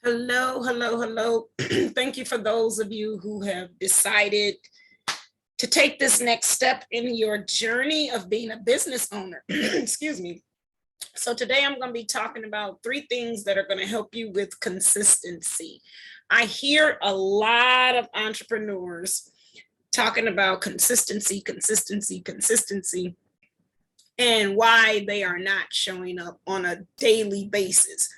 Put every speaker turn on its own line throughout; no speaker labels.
Hello, hello, hello. Thank you for those of you who have decided to take this next step in your journey of being a business owner. Excuse me. So, today I'm going to be talking about three things that are going to help you with consistency. I hear a lot of entrepreneurs talking about consistency, consistency, consistency, and why they are not showing up on a daily basis.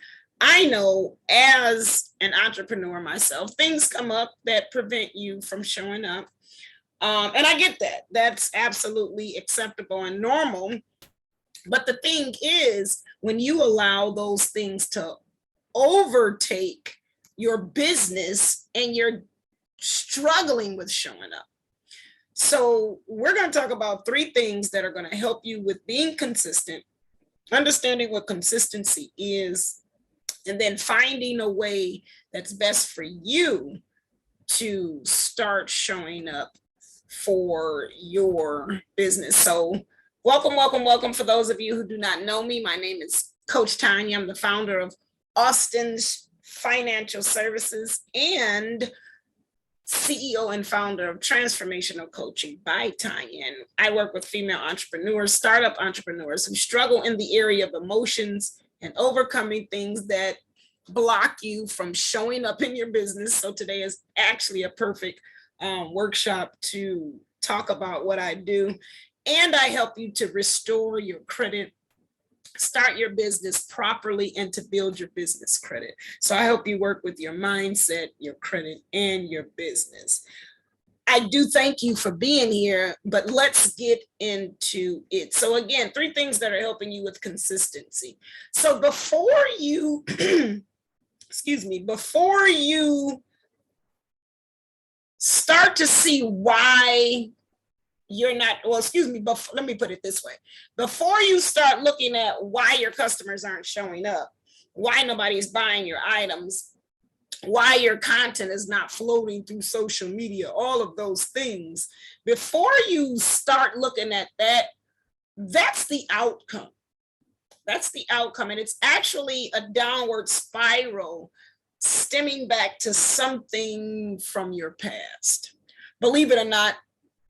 I know as an entrepreneur myself, things come up that prevent you from showing up. And I get that. That's absolutely acceptable and normal. But the thing is, when you allow those things to overtake your business and you're struggling with showing up. So, we're going to talk about three things that are going to help you with being consistent, understanding what consistency is, and then finding a way that's best for you to start showing up for your business. So, welcome, welcome, welcome. For those of you who do not know me, my name is Coach Tanya. I'm the founder of Austin's Financial Services and CEO and founder of Transformational Coaching by Tanya. And I work with female entrepreneurs, startup entrepreneurs who struggle in the area of emotions and overcoming things that block you from showing up in your business. So today is actually a perfect workshop to talk about what I do. And I help you to restore your credit, start your business properly, and to build your business credit. So I help you work with your mindset, your credit, and your business. I do thank you for being here, but let's get into it. So again, three things that are helping you with consistency. So before you, before you start to see why you're not, let me put it this way. Before you start looking at why your customers aren't showing up, why nobody's buying your items, why your content is not floating through social media, all of those things, before you start looking at that, that's the outcome. That's the outcome. And it's actually a downward spiral stemming back to something from your past. Believe it or not,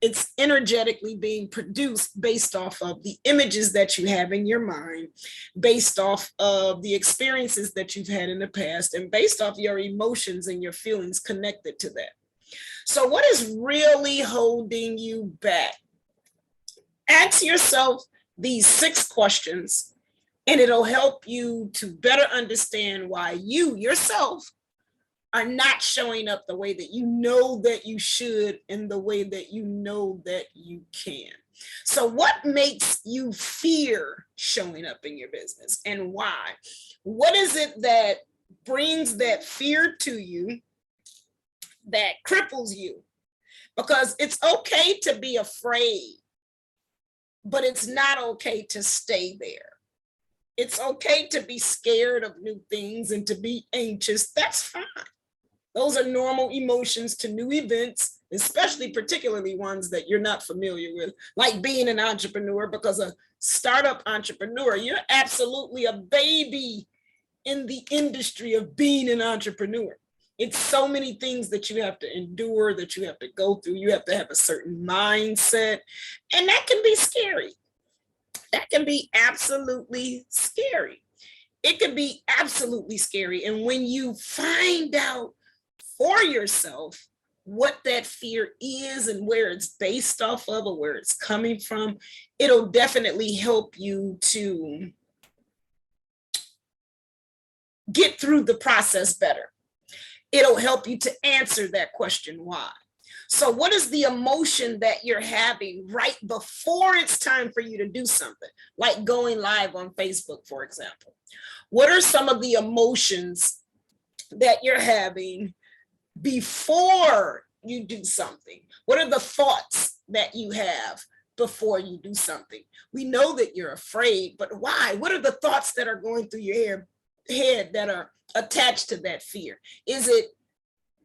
it's energetically being produced based off of the images that you have in your mind, based off of the experiences that you've had in the past, and based off your emotions and your feelings connected to that. So what is really holding you back? Ask yourself these 6 questions, and it'll help you to better understand why you yourself are not showing up the way that you know that you should and the way that you know that you can. So what makes you fear showing up in your business and why? What is it that brings that fear to you, that cripples you? Because it's okay to be afraid, but it's not okay to stay there. It's okay to be scared of new things and to be anxious. That's fine. Those are normal emotions to new events, especially particularly ones that you're not familiar with, like being an entrepreneur, because a startup entrepreneur, you're absolutely a baby in the industry of being an entrepreneur. It's so many things that you have to endure, that you have to go through. You have to have a certain mindset, and that can be scary. That can be absolutely scary. It can be absolutely scary. And when you find out for yourself what that fear is and where it's based off of or where it's coming from, it'll definitely help you to get through the process better. It'll help you to answer that question, why. So what is the emotion that you're having right before it's time for you to do something, like going live on Facebook, for example? What are some of the emotions that you're having before you do something? What are the thoughts that you have before you do something? We know that you're afraid, but why? What are the thoughts that are going through your head that are attached to that fear? Is it,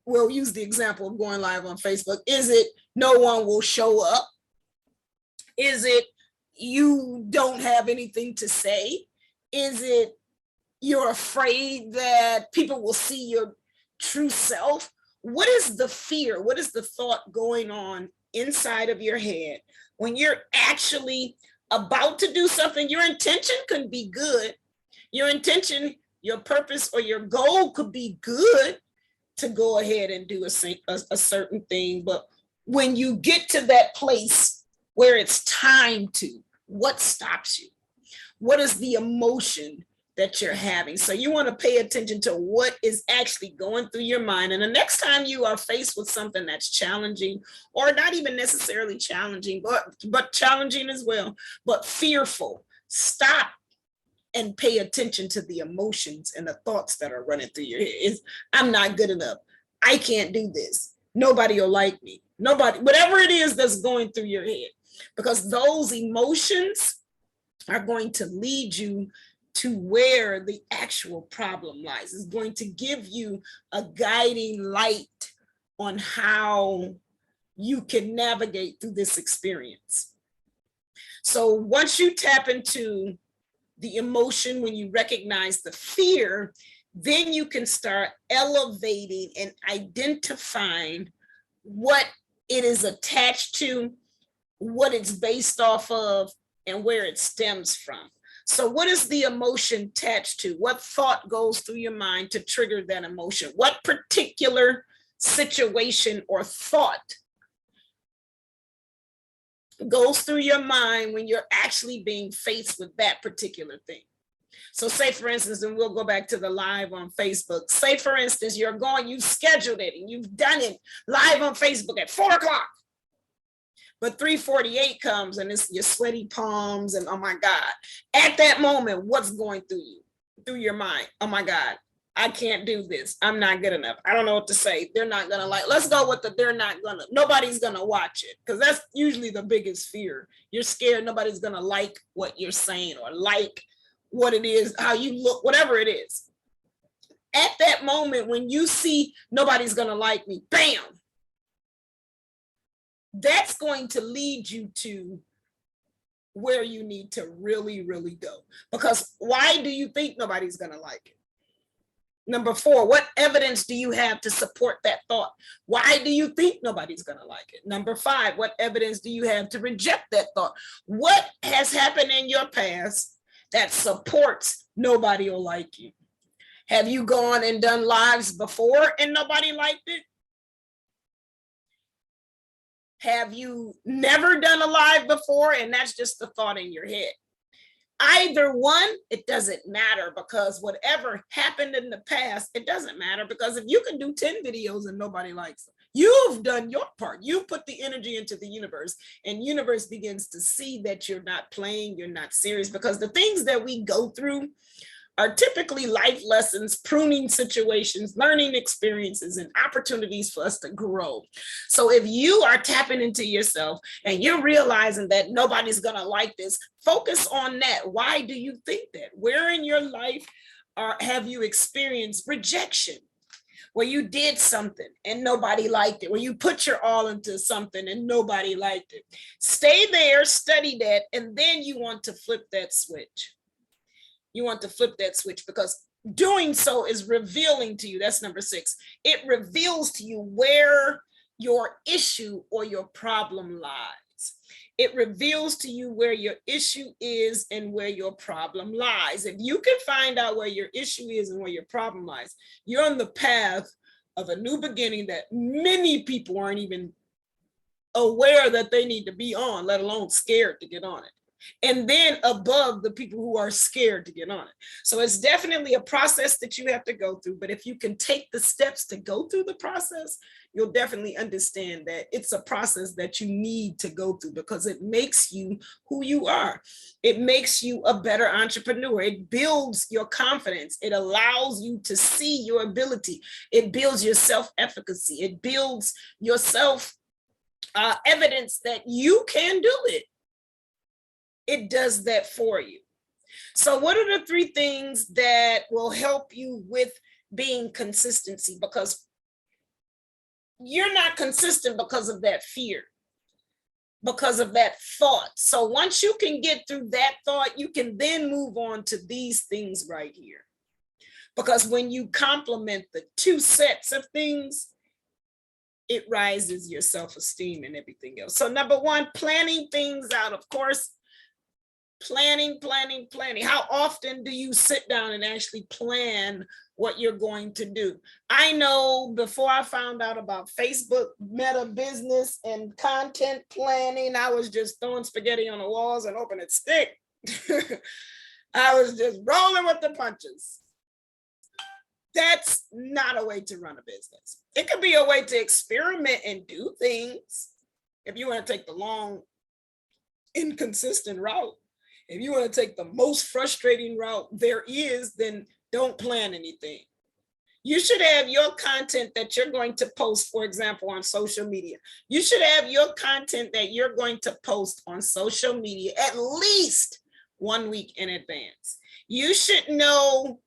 we'll use the example of going live on Facebook. Is it no one will show up? Is it you don't have anything to say? Is it You're afraid that people will see your true self. What is the fear? What is the thought going on inside of your head when you're actually about to do something? Your intention could be good. Your intention, your purpose, or your goal could be good to go ahead and do a certain thing. But when you get to that place where it's time to, what stops you? What is the emotion that you're having? So you want to pay attention to what is actually going through your mind. And the next time you are faced with something that's challenging, or not even necessarily challenging, but challenging as well, but fearful, stop and pay attention to the emotions and the thoughts that are running through your head. I'm not good enough. I can't do this. Nobody will like me. Nobody, whatever it is that's going through your head, because those emotions are going to lead you to where the actual problem lies. It's going to give you a guiding light on how you can navigate through this experience. So once you tap into the emotion, when you recognize the fear, then you can start elevating and identifying what it is attached to, what it's based off of, and where it stems from. So what is the emotion attached to? What thought goes through your mind to trigger that emotion? What particular situation or thought goes through your mind when you're actually being faced with that particular thing? So say, for instance, and we'll go back to the live on Facebook. Say, for instance, you've scheduled it and you've done it live on Facebook at 4 o'clock. But 3:48 comes and it's your sweaty palms and oh my God. At that moment, what's going through you, through your mind? Oh my God, I can't do this. I'm not good enough. I don't know what to say. They're not gonna like, let's go with nobody's gonna watch it. Because that's usually the biggest fear. You're scared nobody's gonna like what you're saying or like what it is, how you look, whatever it is. At that moment, when you see nobody's gonna like me, bam, that's going to lead you to where you need to really, really go. Because why do you think nobody's going to like it? Number 4, what evidence do you have to support that thought? Why do you think nobody's going to like it? Number 5, what evidence do you have to reject that thought? What has happened in your past that supports nobody will like you? Have you gone and done lives before and nobody liked it? Have you never done a live before and that's just the thought in your head? Either one, it doesn't matter, because whatever happened in the past, it doesn't matter, because if you can do 10 videos and nobody likes them, you've done your part. You put the energy into the universe, and universe begins to see that you're not playing, you're not serious, because the things that we go through are typically life lessons, pruning situations, learning experiences, and opportunities for us to grow. So if you are tapping into yourself and you're realizing that nobody's gonna like this, focus on that. Why do you think that? Where in your life have you experienced rejection? Where you did something and nobody liked it, where you put your all into something and nobody liked it. Stay there, study that, and then you want to flip that switch. You want to flip that switch, because doing so is revealing to you. That's number 6. It reveals to you where your issue or your problem lies. It reveals to you where your issue is and where your problem lies. If you can find out where your issue is and where your problem lies, you're on the path of a new beginning that many people aren't even aware that they need to be on, let alone scared to get on it. And then above the people who are scared to get on it. So it's definitely a process that you have to go through. But if you can take the steps to go through the process, you'll definitely understand that it's a process that you need to go through, because it makes you who you are. It makes you a better entrepreneur. It builds your confidence. It allows you to see your ability. It builds your self-efficacy. It builds your self evidence that you can do it. It does that for you. So what are the 3 things that will help you with being consistency? Because you're not consistent because of that fear, because of that thought. So once you can get through that thought, you can then move on to these things right here. Because when you complement the two sets of things, it rises your self-esteem and everything else. So number one, planning things out. Of course, planning. How often do you sit down and actually plan what you're going to do? I know before I found out about Facebook Meta business and content planning, I was just throwing spaghetti on the walls and hoping it stick. I was just rolling with the punches. That's not a way to run a business. It could be a way to experiment and do things if you want to take the long, inconsistent route. If you want to take the most frustrating route there is, then don't plan anything. You should have your content that you're going to post, for example, on social media. You should have your content that you're going to post on social media at least 1 week in advance. You should know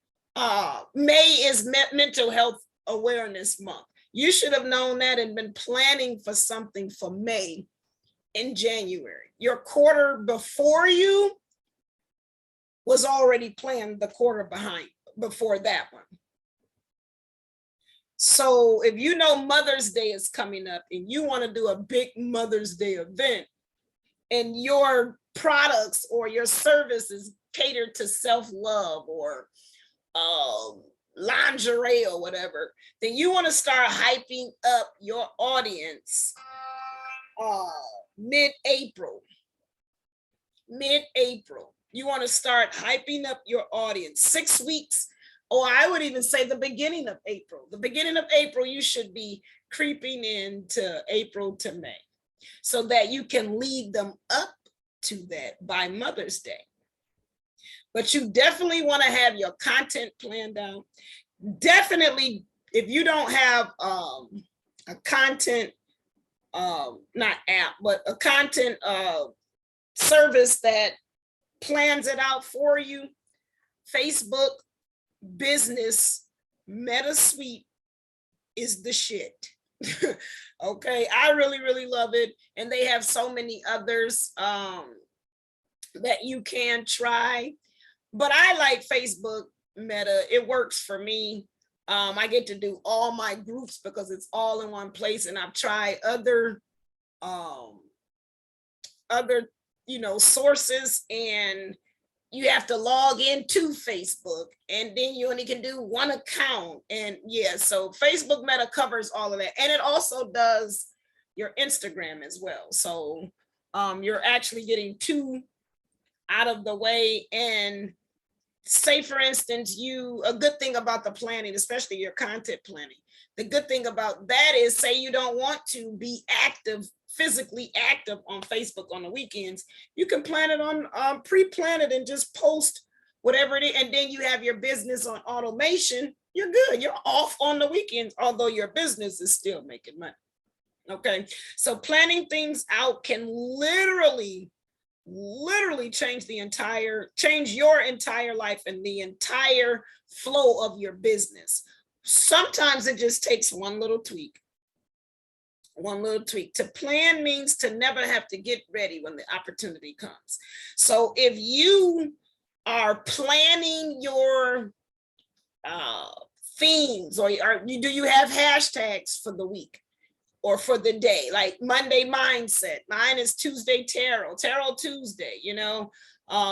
May is Mental Health Awareness Month. You should have known that and been planning for something for May in January. Your quarter before you was already planned the quarter before that one. So if you know Mother's Day is coming up and you want to do a big Mother's Day event and your products or your services catered to self-love or lingerie or whatever, then you want to start hyping up your audience mid-April. You want to start hyping up your audience 6 weeks, or I would even say the beginning of April. The beginning of April, you should be creeping into April to May so that you can lead them up to that by Mother's Day. But you definitely want to have your content planned out. Definitely, if you don't have a content, not app, but a content service that plans it out for you, Facebook Business Meta Suite is the shit. Okay, I really love it. And they have so many others that you can try. But I like Facebook Meta. It works for me. I get to do all my groups because it's all in one place. And I've tried other sources, and you have to log into Facebook, and then you only can do one account. And yeah, so Facebook Meta covers all of that. And it also does your Instagram as well. So you're actually getting two out of the way. And say, for instance, a good thing about the planning, especially your content planning, the good thing about that is, say you don't want to be physically active on Facebook on the weekends, you can plan it on pre-plan it and just post whatever it is, and then you have your business on automation. You're good. You're off on the weekends, although your business is still making money. Okay, so planning things out can literally change your entire life and the entire flow of your business. Sometimes it just takes one little tweak. To plan means to never have to get ready when the opportunity comes. So if you are planning your themes, or do you have hashtags for the week or for the day? Like Monday Mindset, mine is Tuesday Tarot Tuesday,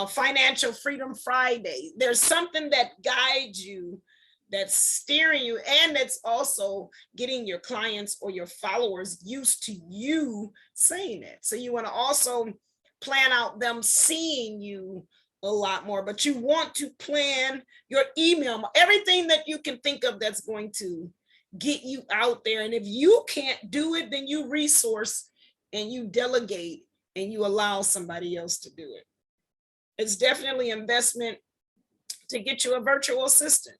Financial Freedom Friday. There's something that guides you, that's steering you, and that's also getting your clients or your followers used to you saying it. So you want to also plan out them seeing you a lot more, but you want to plan your email, everything that you can think of that's going to get you out there. And if you can't do it, then you resource and you delegate and you allow somebody else to do it. It's definitely investment to get you a virtual assistant.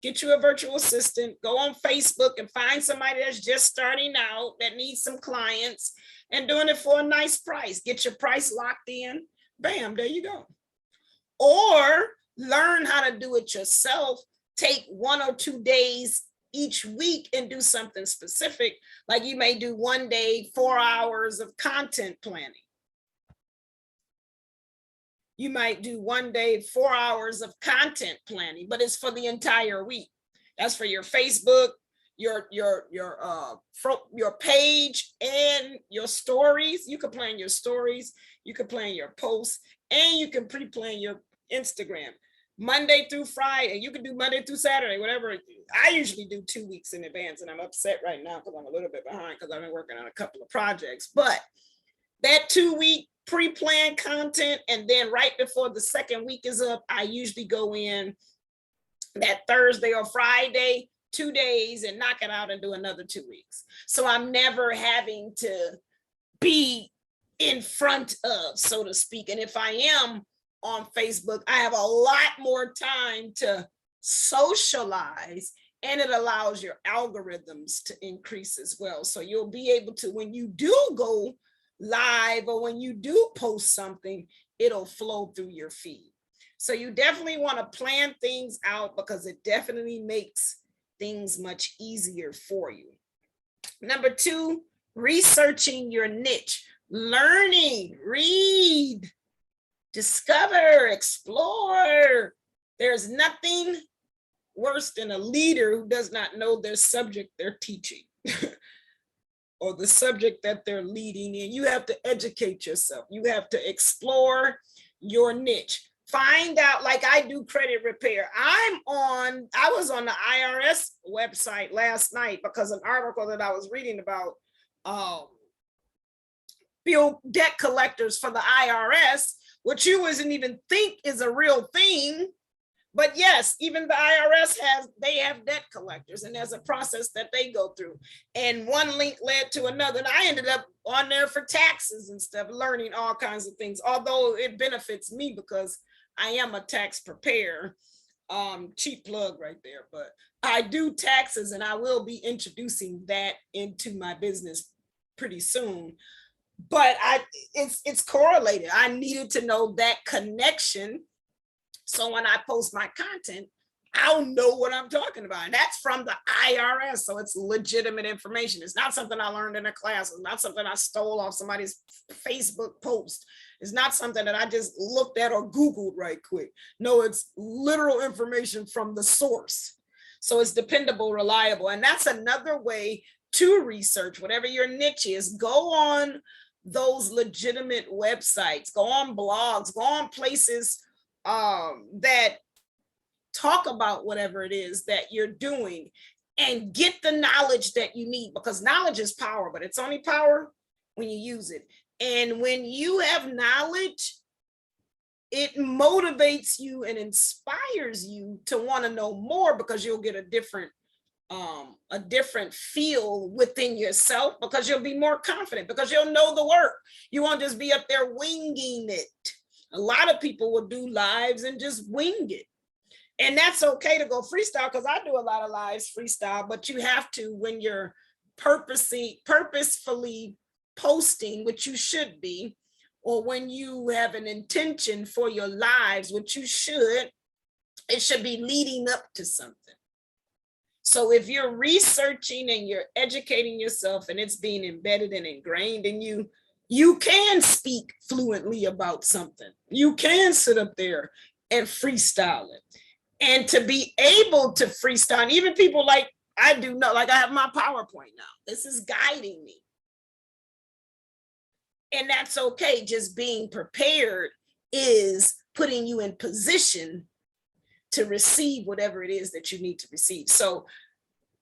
Go on Facebook and find somebody that's just starting out that needs some clients and doing it for a nice price. Get your price locked in. Bam, there you go. Or learn how to do it yourself. Take 1 or 2 days each week and do something specific. Like you may do 1 day, 4 hours of content planning. You might do one day, 4 hours of content planning, but it's for the entire week. That's for your Facebook, your page, and your stories. You can plan your stories, you can plan your posts, and you can pre-plan your Instagram. Monday through Friday, you can do Monday through Saturday, whatever. I usually do 2 weeks in advance, and I'm upset right now because I'm a little bit behind because I've been working on a couple of projects. But that 2-week pre-planned content, and then right before the second week is up, I usually go in that Thursday or Friday, 2 days, and knock it out and do another 2 weeks. So I'm never having to be in front of, so to speak. And if I am on Facebook, I have a lot more time to socialize, and it allows your algorithms to increase as well. So you'll be able to, when you do go live or when you do post something, it'll flow through your feed. So you definitely want to plan things out because it definitely makes things much easier for you. Number 2, researching your niche, learning, read, discover, explore. There's nothing worse than a leader who does not know their subject they're teaching or the subject that they're leading in. You have to educate yourself. You have to explore your niche. Find out, like I do credit repair. I was on the IRS website last night because an article that I was reading about bill debt collectors for the IRS, which you wouldn't even think is a real thing. But yes, even the IRS they have debt collectors, and there's a process that they go through. And one link led to another. And I ended up on there for taxes and stuff, learning all kinds of things, although it benefits me because I am a tax preparer. Cheap plug right there, but I do taxes, and I will be introducing that into my business pretty soon. But it's correlated. I needed to know that connection. So when I post my content, I'll know what I'm talking about. And that's from the IRS. So it's legitimate information. It's not something I learned in a class. It's not something I stole off somebody's Facebook post. It's not something that I just looked at or Googled right quick. No, it's literal information from the source. So it's dependable, reliable. And that's another way to research whatever your niche is. Go on those legitimate websites, go on blogs, go on places that talk about whatever it is that you're doing, and get the knowledge that you need, because knowledge is power, but it's only power when you use it. And when you have knowledge, it motivates you and inspires you to want to know more, because you'll get a different feel within yourself, because you'll be more confident, because you'll know the work. You won't just be up there winging it. A lot of people will do lives and just wing it. And that's okay to go freestyle, because I do a lot of lives freestyle, but you have to, when you're purposefully posting, which you should be, or when you have an intention for your lives, which you should, it should be leading up to something. So if you're researching and you're educating yourself and it's being embedded and ingrained in you, you can speak fluently about something. You can sit up there and freestyle it. And to be able to freestyle, and even people like I do know, like I have my PowerPoint now. This is guiding me. And that's okay. Just being prepared is putting you in position to receive whatever it is that you need to receive. So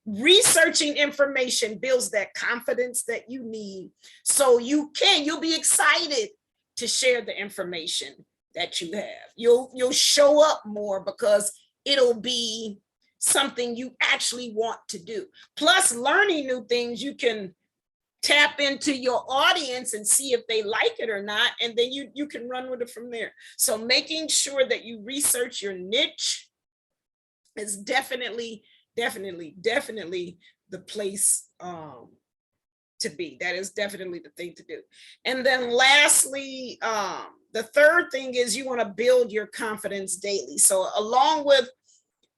researching information builds that confidence that you need, so you'll be excited to share the information that you have. You'll show up more because it'll be something you actually want to do. Plus, learning new things, you can tap into your audience and see if they like it or not, and then you can run with it from there. So making sure that you research your niche is definitely the place to be. That is definitely the thing to do. And then lastly, the third thing is you want to build your confidence daily. So along with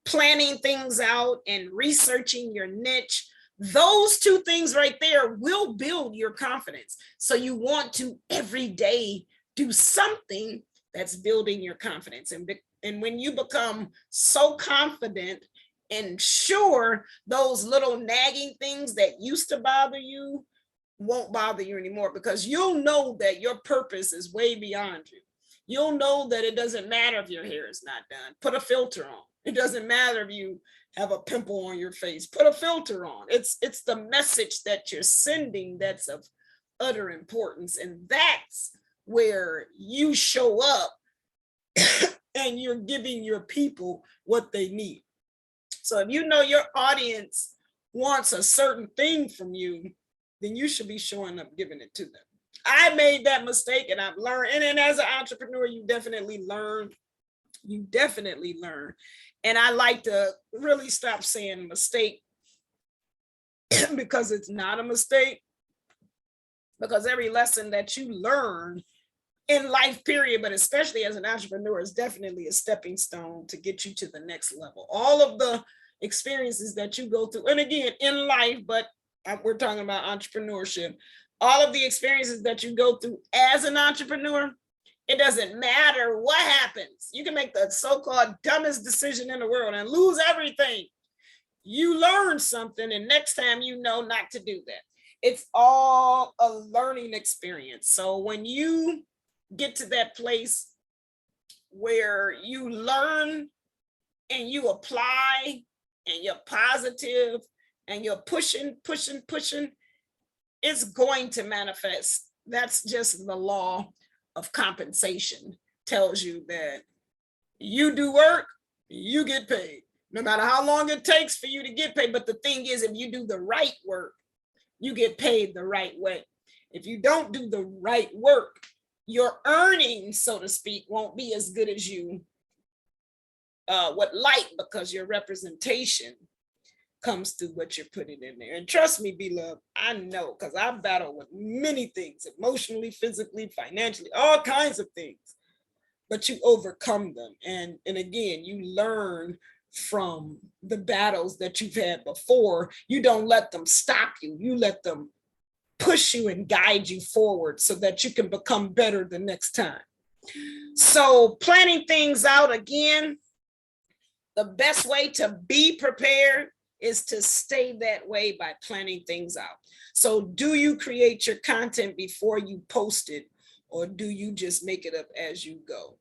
planning things out and researching your niche, those two things right there will build your confidence. So you want to every day do something that's building your confidence. And when you become so confident and sure, those little nagging things that used to bother you won't bother you anymore, because you'll know that your purpose is way beyond you. You'll know that it doesn't matter if your hair is not done. Put a filter on. It doesn't matter if you have a pimple on your face. Put a filter on. It's the message that you're sending that's of utter importance. And that's where you show up and you're giving your people what they need. So if you know your audience wants a certain thing from you, then you should be showing up, giving it to them. I made that mistake and I've learned. And then as an entrepreneur, you definitely learn. You definitely learn. And I like to really stop saying mistake because it's not a mistake. Because every lesson that you learn in life, period, but especially as an entrepreneur, is definitely a stepping stone to get you to the next level. All of the experiences that you go through, and again, in life, but we're talking about entrepreneurship, all of the experiences that you go through as an entrepreneur, it doesn't matter what happens. You can make the so-called dumbest decision in the world and lose everything. You learn something, and next time you know not to do that. It's all a learning experience. So when you get to that place where you learn and you apply and you're positive and you're pushing, it's going to manifest. That's just the law of compensation. Tells you that you do work, you get paid, no matter how long it takes for you to get paid. But the thing is, if you do the right work, you get paid the right way. If you don't do the right work, your earnings, so to speak, won't be as good as you would like, because your representation comes through what you're putting in there. And trust me, beloved, I know, because I battle with many things, emotionally, physically, financially, all kinds of things, but you overcome them. And again, you learn from the battles that you've had before. You don't let them stop you. You let them push you and guide you forward so that you can become better the next time. So planning things out, again, the best way to be prepared is to stay that way by planning things out. So do you create your content before you post it, or do you just make it up as you go?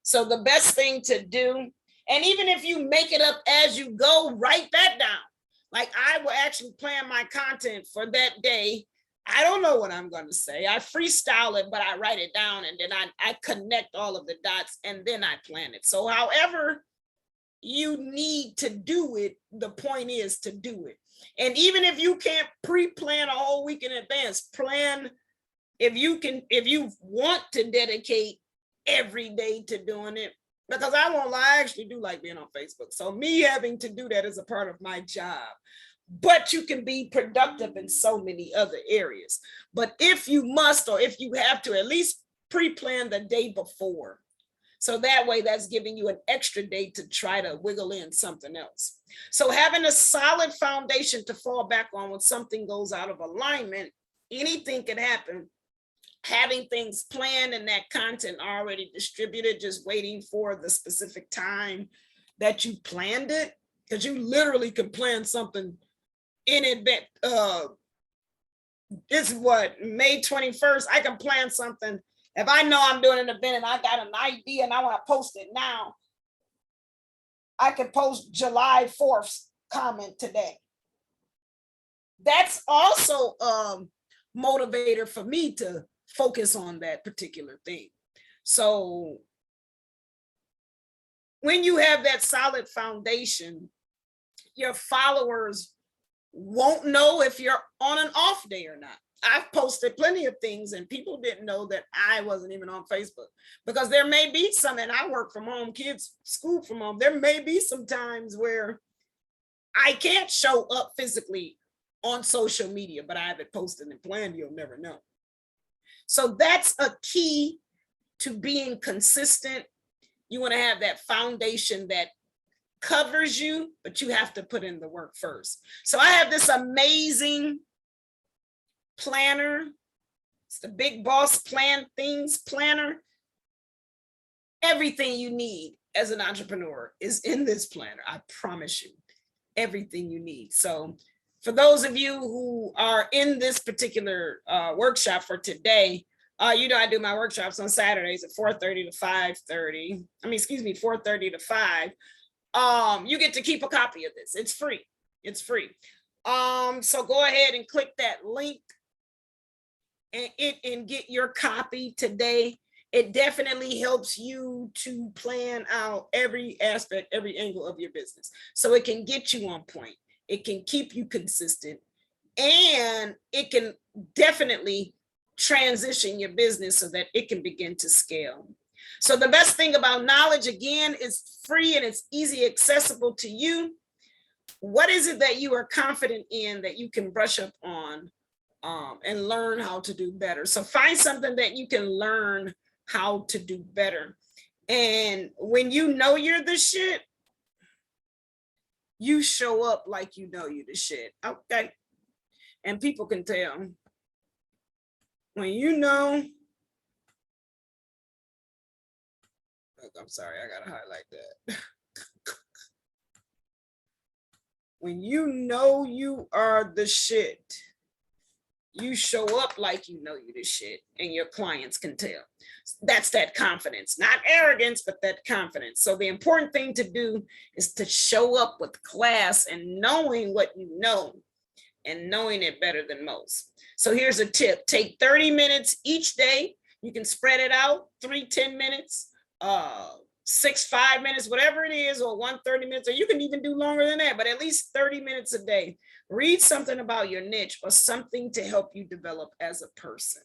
So the best thing to do, and even if you make it up as you go, write that down. Like, I will actually plan my content for that day. I don't know what I'm going to say. I freestyle it, but I write it down, and then I connect all of the dots, and then I plan it. So however you need to do it, the point is to do it. And even if you can't pre-plan a whole week in advance, plan if you want to dedicate every day to doing it. Because I won't lie, I actually do like being on Facebook. So me having to do that is a part of my job. But you can be productive in so many other areas. But if you must, or if you have to, at least pre-plan the day before. So that way, that's giving you an extra day to try to wiggle in something else. So having a solid foundation to fall back on when something goes out of alignment, anything can happen. Having things planned and that content already distributed, just waiting for the specific time that you planned it, because you literally can plan something in advance. It's what, May 21st, I can plan something. If I know I'm doing an event and I got an idea and I want to post it now, I can post July 4th comment today. That's also a motivator for me to focus on that particular thing. So when you have that solid foundation, your followers won't know if you're on an off day or not. I've posted plenty of things and people didn't know that I wasn't even on Facebook, because there may be some, and I work from home, kids school from home. There may be some times where I can't show up physically on social media, but I have it posted and planned. You'll never know. So that's a key to being consistent. You want to have that foundation that covers you, but you have to put in the work first. So I have this amazing planner. It's the Big Boss Plan Things planner. Everything you need as an entrepreneur is in this planner. I promise you, everything you need. So for those of you who are in this particular workshop for today, you know, I do my workshops on Saturdays at 4:30 to 5:30. I mean, excuse me, 4:30 to 5. You get to keep a copy of this. It's free. It's free. So go ahead and click that link and get your copy today. It definitely helps you to plan out every aspect, every angle of your business. So it can get you on point. It can keep you consistent, and it can definitely transition your business so that it can begin to scale. So the best thing about knowledge, again, is free and it's easy accessible to you. What is it that you are confident in that you can brush up on and learn how to do better? So find something that you can learn how to do better. And when you know you're the shit, you show up like you know you're the shit. Okay. And people can tell. When you know, I'm sorry, I gotta highlight that. When you know you are the shit, you show up like you know you the shit, and your clients can tell. That's that confidence, not arrogance, but that confidence. So the important thing to do is to show up with class and knowing what you know and knowing it better than most. So here's a tip. Take 30 minutes each day. You can spread it out, 3 10 minutes, 6 5 minutes, whatever it is, or 1 30 minutes, or you can even do longer than that, but at least 30 minutes a day. Read something about your niche or something to help you develop as a person.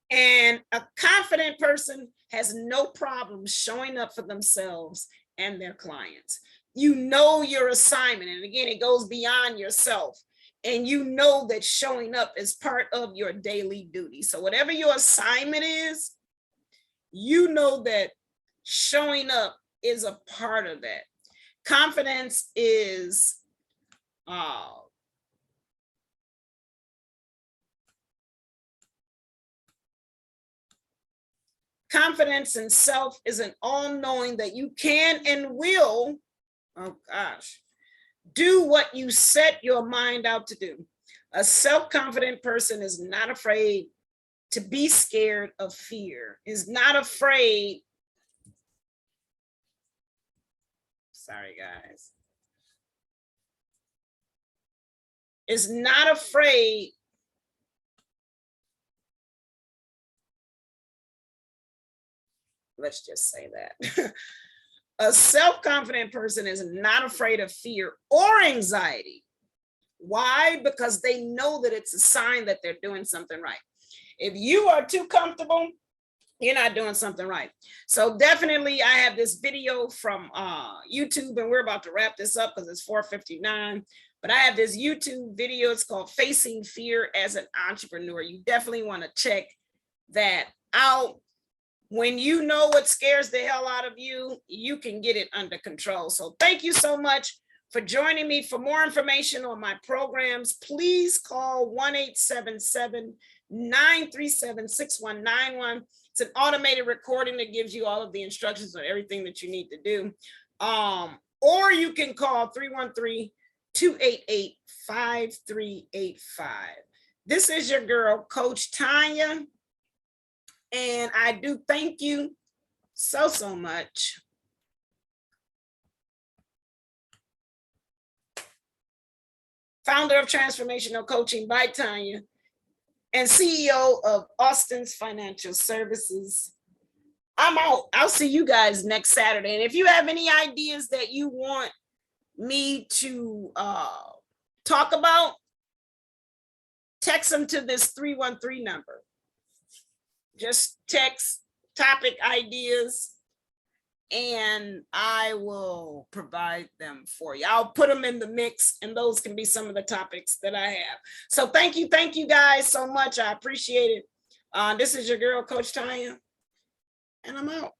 And a confident person has no problem showing up for themselves and their clients. You know your assignment, and again, it goes beyond yourself. And you know that showing up is part of your daily duty. So whatever your assignment is, you know that showing up is a part of that. Confidence is confidence in self is an all-knowing that you can and will, oh gosh, do what you set your mind out to do. A self-confident person is not afraid to be scared of fear, is not afraid. Sorry, guys. Is not afraid let's just say that. A self-confident person is not afraid of fear or anxiety. Why? Because they know that it's a sign that they're doing something right. If you are too comfortable, you're not doing something right. So definitely I have this video from YouTube, and we're about to wrap this up because it's 4:59. But I have this YouTube video. It's called Facing Fear as an Entrepreneur. You definitely want to check that out. When you know what scares the hell out of you, you can get it under control. So thank you so much for joining me. For more information on my programs, please call 1-877-937-6191. It's an automated recording that gives you all of the instructions on everything that you need to do. Or you can call 313-288-5385. This is your girl, Coach Tanya. And I do thank you so much. Founder of Transformational Coaching by Tanya and CEO of Austin's Financial Services. I'm out. I'll see you guys next Saturday. And if you have any ideas that you want me to talk about, text them to this 313 number. Just text topic ideas and I will provide them for you. I'll put them in the mix, and those can be some of the topics that I have. So thank you guys so much. I appreciate it. This is your girl, Coach Tanya, and I'm out.